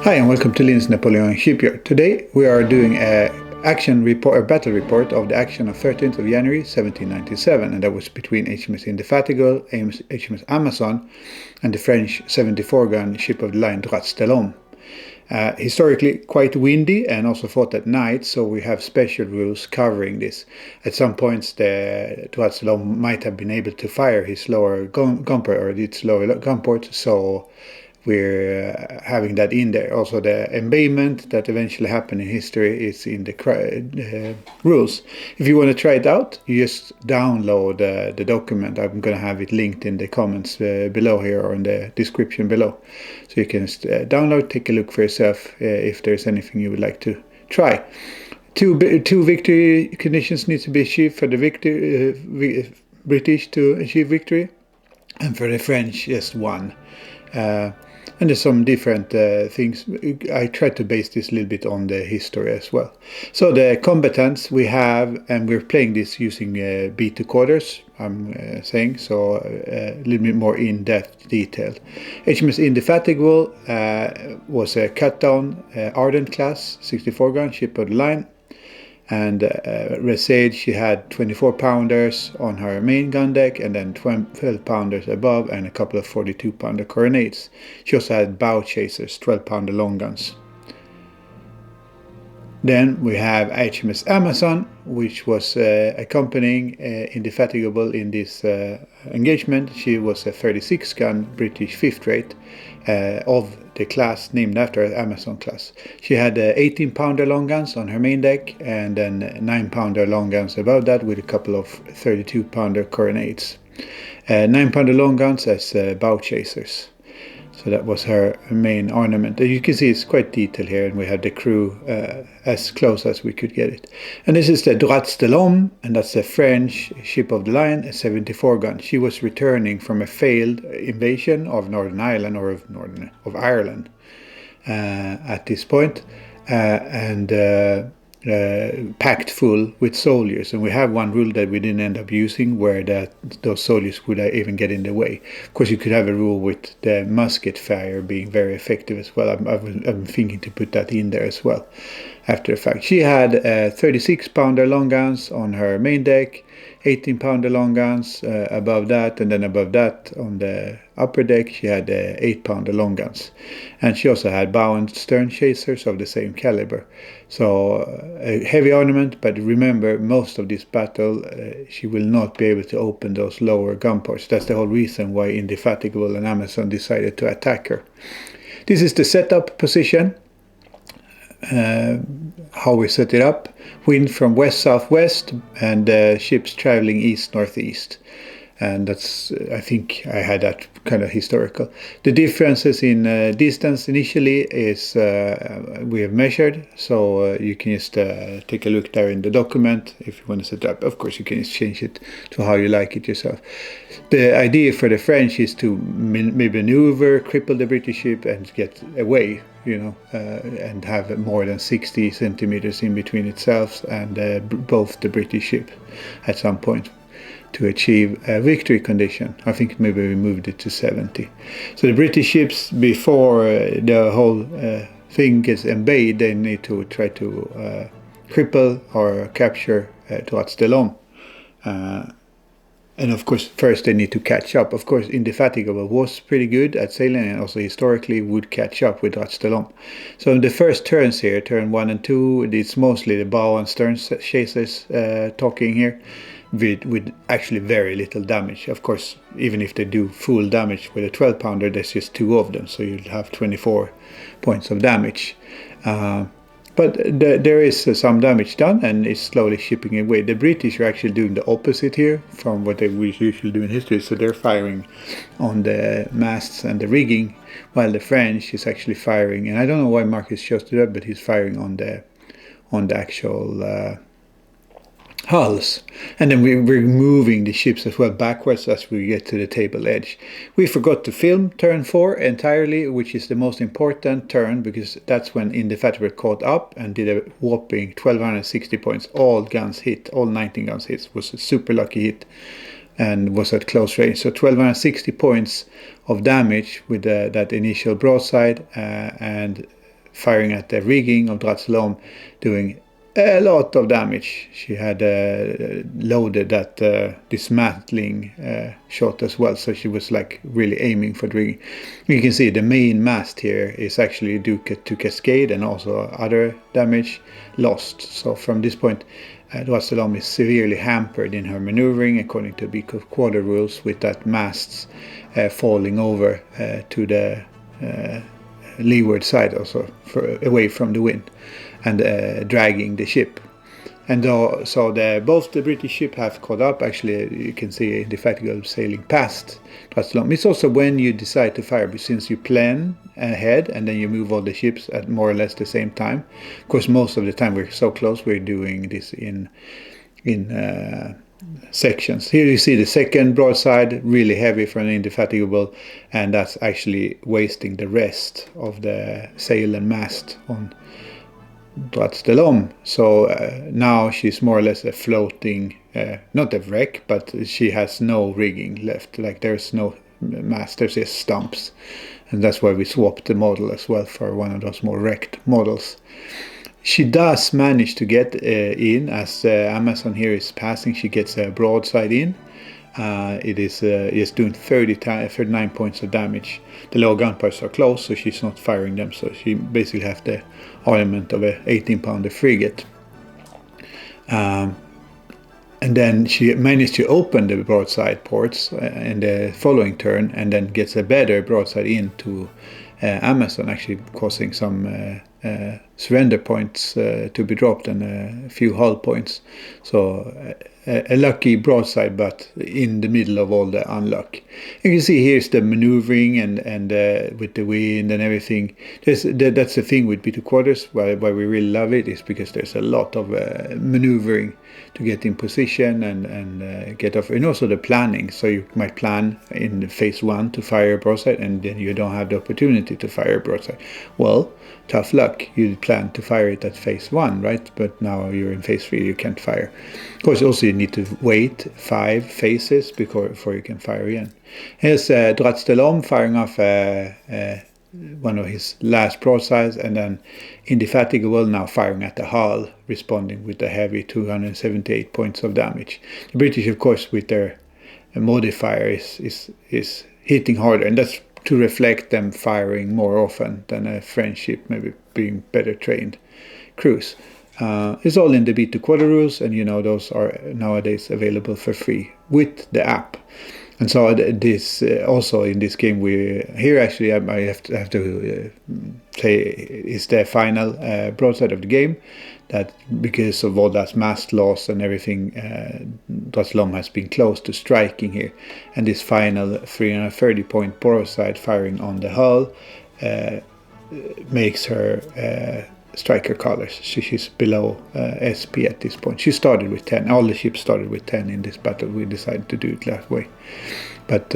Hi and welcome to Linz Napoleon Shipyard. Today we are doing a action report, a battle report of the action of 13th of January 1797, and that was between HMS Indefatigable, HMS Amazon, and the French 74-gun ship of the line Droits. Historically quite windy and also fought at night, so we have special rules covering this. At some points the Droits might have been able to fire his lower gunport or its lower gunport, so we're having that in there. Also, the embayment that eventually happened in history is in the rules. If you want to try it out, you just download the document. I'm going to have it linked in the comments below here or in the description below. So you can just download, take a look for yourself if there's anything you would like to try. Two victory conditions need to be achieved for the British to achieve victory, and for the French just one. And there's some different things. I tried to base this a little bit on the history as well. So the combatants we have, and we're playing this using B2 quarters, I'm saying, so a little bit more in-depth detail. HMS Indefatigable was a cut-down Ardent class 64-gun ship of the line. And Resade, she had 24-pounders on her main gun deck and then 12-pounders above and a couple of 42-pounder carronades. She also had bow chasers, 12-pounder long guns. Then we have HMS Amazon, which was accompanying Indefatigable in this engagement. She was a 36-gun British fifth rate of the class named after Amazon class. She had 18-pounder long guns on her main deck and then 9-pounder long guns above that with a couple of 32-pounder carronades. 9-pounder long guns as bow chasers. So that was her main ornament. You can see it's quite detailed here, and we had the crew as close as we could get it. And this is the Droits, and that's a French ship of the line, a 74-gun. She was returning from a failed invasion of Northern Ireland, or of Ireland at this point, and packed full with soldiers. And we have one rule that we didn't end up using, where those soldiers would even get in the way. Of course, you could have a rule with the musket fire being very effective as well. I'm thinking to put that in there as well after the fact. She had 36-pounder long guns on her main deck, 18-pounder long guns above that, and then above that on the upper deck she had 8-pounder long guns. And she also had bow and stern chasers of the same caliber. So a heavy ornament, but remember, most of this battle she will not be able to open those lower gun ports. That's the whole reason why Indefatigable and Amazon decided to attack her. This is the setup position. How we set it up: wind from west-southwest and ships traveling east-northeast. And that's, I think I had that kind of historical. The differences in distance initially is we have measured, so you can just take a look there in the document if you want to set it up. Of course, you can just change it to how you like it yourself. The idea for the French is to maybe maneuver, cripple the British ship and get away, you know, and have more than 60 centimeters in between itself and both the British ship at some point, to achieve a victory condition. I think maybe we moved it to 70. So the British ships, before the whole thing gets embayed, they need to try to cripple or capture Droits. And of course, first they need to catch up. Of course, Indefatigable was pretty good at sailing and also historically would catch up with Droits. So in the first turns here, turn 1 and 2, it's mostly the bow and stern chasers talking here, with actually very little damage. Of course, even if they do full damage with a 12-pounder, there's just 2 of them, so you'll have 24 points of damage. But there is some damage done, and it's slowly shipping away. The British are actually doing the opposite here from what they usually do in history. So they're firing on the masts and the rigging, while the French is actually firing. And I don't know why Marcus chose to do that, but he's firing on the actual hulls. And then we're moving the ships as well backwards as we get to the table edge. We forgot to film turn 4 entirely, which is the most important turn, because that's when Indefatigable caught up and did a whopping 1260 points. All guns hit, all 19 guns hit. It was a super lucky hit and was at close range. So 1260 points of damage with that initial broadside, and firing at the rigging of Droits, doing a lot of damage. She had loaded that dismantling shot as well, so she was like really aiming for the rigging. You can see the main mast here is actually due to cascade and also other damage lost. So from this point, Droits is severely hampered in her maneuvering according to Beacon Quarter rules, with that masts falling over to the leeward side, also away from the wind, and dragging the ship. And so both the British ship have caught up. Actually, you can see Indefatigable sailing past Droits. It's also when you decide to fire, but since you plan ahead and then you move all the ships at more or less the same time. Of course, most of the time we're so close, we're doing this in sections. Here you see the second broadside, really heavy from Indefatigable, and that's actually wasting the rest of the sail and mast on Droits. So now she's more or less a floating, not a wreck, but she has no rigging left. Like there's no mast, there's just stumps, and that's why we swapped the model as well for one of those more wrecked models. She does manage to get in as Amazon here is passing. She gets a broadside in. It is doing 39 points of damage. The low gun parts are close, so she's not firing them. So she basically has the armament of a 18-pounder frigate. And then she managed to open the broadside ports in the following turn, and then gets a better broadside into Amazon, actually causing some surrender points to be dropped and a few hull points. So a lucky broadside, but in the middle of all the unluck. You can see here's the maneuvering and with the wind and everything. That's the thing with B2 quarters, why we really love it, is because there's a lot of maneuvering to get in position and get off, and also the planning. So you might plan in phase 1 to fire a broadside, and then you don't have the opportunity to fire a broadside. Well, tough luck, you plan to fire it at phase 1, right? But now you're in phase 3, you can't fire. Of course, also you need to wait 5 phases before you can fire again. Here's Droits firing off one of his last broadsides, and then Indefatigable now firing at the hull, responding with a heavy 278 points of damage. The British, of course, with their modifier is hitting harder, and that's to reflect them firing more often than a French ship, maybe being better trained crews. It's all in the B2 quarter rules, and you know those are nowadays available for free with the app. And so this also in this game here actually I have to say is the final broadside of the game, that because of all that mast loss and everything, Droits has been close to striking here, and this final 330 point broadside firing on the hull makes her strike her colors. So she's below SP at this point. She started with 10. All the ships started with 10 in this battle. We decided to do it that way. But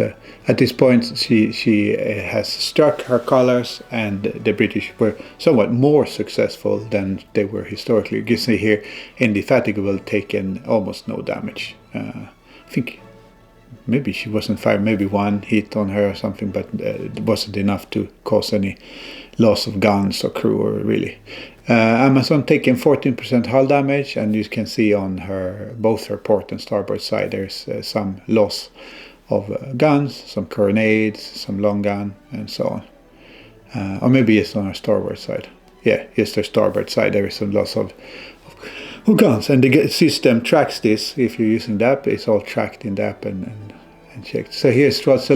at this point, she has struck her colors, and the British were somewhat more successful than they were historically. You can see here, Indefatigable taken almost no damage. I think maybe she wasn't fired, maybe one hit on her or something, but it wasn't enough to cause any loss of guns or crew, or really. Amazon taking 14% hull damage, and you can see on both her port and starboard side there's some loss of guns, some carronades, some long gun, and so on. Or maybe it's on her starboard side. Yeah, it's their starboard side. There is some loss of guns, and the system tracks this. If you're using the app, it's all tracked in the app and checked. So here's Droits,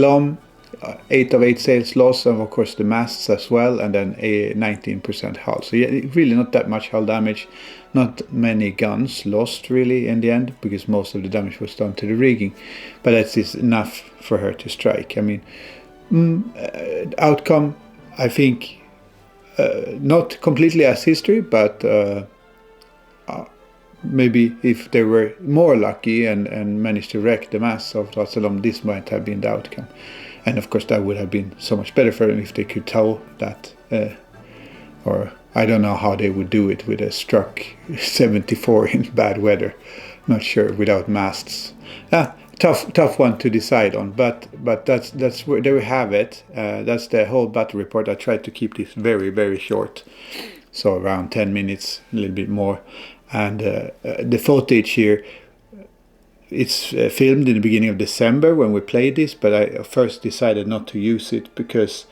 8 of 8 sails lost, and of course the masts as well, and then a 19% hull. So yeah, really not that much hull damage, not many guns lost really in the end, because most of the damage was done to the rigging, but that's enough for her to strike. I mean, outcome, I think, not completely as history, but maybe if they were more lucky and managed to wreck the mass of Droits, this might have been the outcome. And of course that would have been so much better for them if they could tow that, or I don't know how they would do it with a struck 74 in bad weather. Not sure, without masts. tough one to decide on, but that's where there we have it. That's the whole battle report. I tried to keep this very short, so around 10 minutes, a little bit more. And the footage here, it's filmed in the beginning of December when we played this, but I first decided not to use it because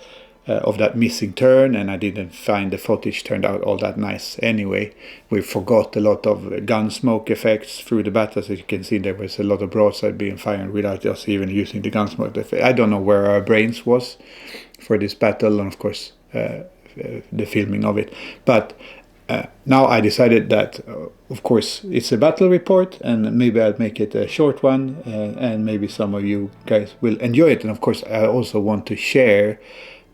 of that missing turn, and I didn't find the footage turned out all that nice anyway. We forgot a lot of gun smoke effects through the battle. As you can see, there was a lot of broadside being fired without us even using the gun smoke effect. I don't know where our brains was for this battle, and of course the filming of it. But now I decided that, of course, it's a battle report, and maybe I'll make it a short one, and maybe some of you guys will enjoy it. And of course, I also want to share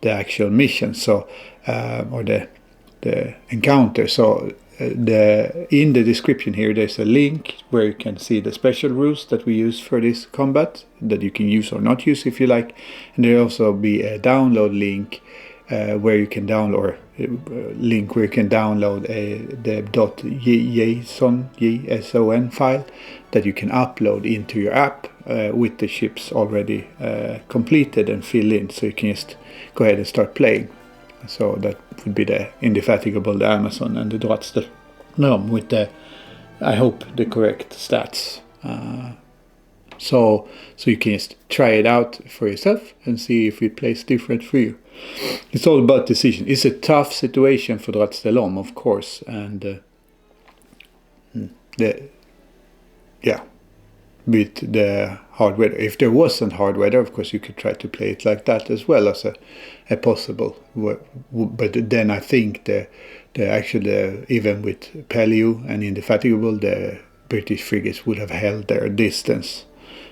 the actual mission, so or the encounter. So in the description here, there's a link where you can see the special rules that we use for this combat that you can use or not use if you like. And there'll also be a download link where you can download the .json file that you can upload into your app with the ships already completed and fill in, so you can just go ahead and start playing. So that would be the Indefatigable, the Amazon, and the Droits with the, I hope, the correct stats. So you can just try it out for yourself and see if it plays different for you. It's all about decision. It's a tough situation for Droits, of course, and with the hard weather. If there wasn't hard weather, of course, you could try to play it like that as well as a possible. But then I think the even with Pellew and Indefatigable, the British frigates would have held their distance,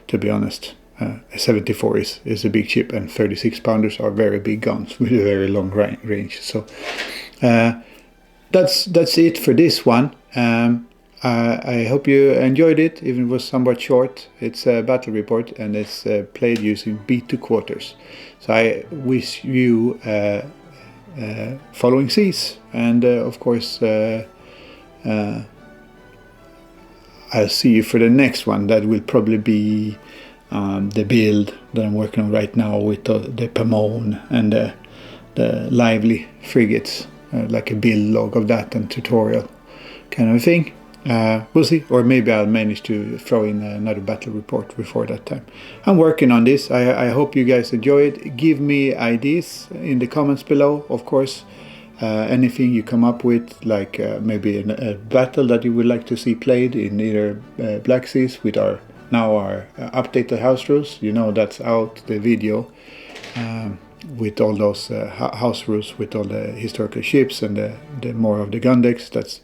to be honest. A 74 is a big ship, and 36 pounders are very big guns with a very long range. So that's it for this one. I hope you enjoyed it, even if it was somewhat short. It's a battle report, and it's played using B2 quarters. So I wish you following seas, and of course I'll see you for the next one. That will probably be the build that I'm working on right now with the Pomone and the Lively frigates, like a build log of that and tutorial kind of thing. We'll see, or maybe I'll manage to throw in another battle report before that time. I'm working on this. I hope you guys enjoy it. Give me ideas in the comments below, of course. Anything you come up with, like maybe a battle that you would like to see played in either Black Seas with our updated house rules. You know, that's out, the video with all those house rules with all the historical ships and the more of the gun decks that's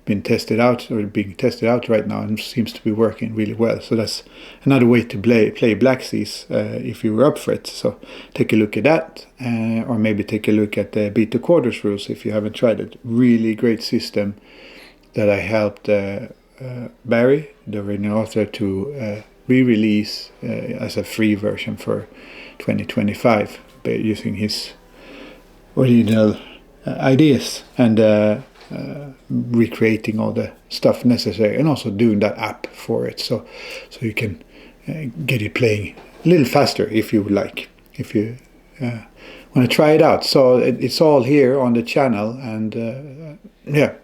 been tested out, or being tested out right now, and seems to be working really well. So that's another way to play Black Seas if you were up for it. So take a look at that, or maybe take a look at the B2 quarters rules if you haven't tried it. Really great system that I helped Barry, the original author, to re-release as a free version for 2025 using his original ideas and recreating all the stuff necessary, and also doing that app for it, so you can get it playing a little faster if you would like, if you want to try it out. So it's all here on the channel, and yeah,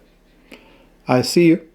I'll see you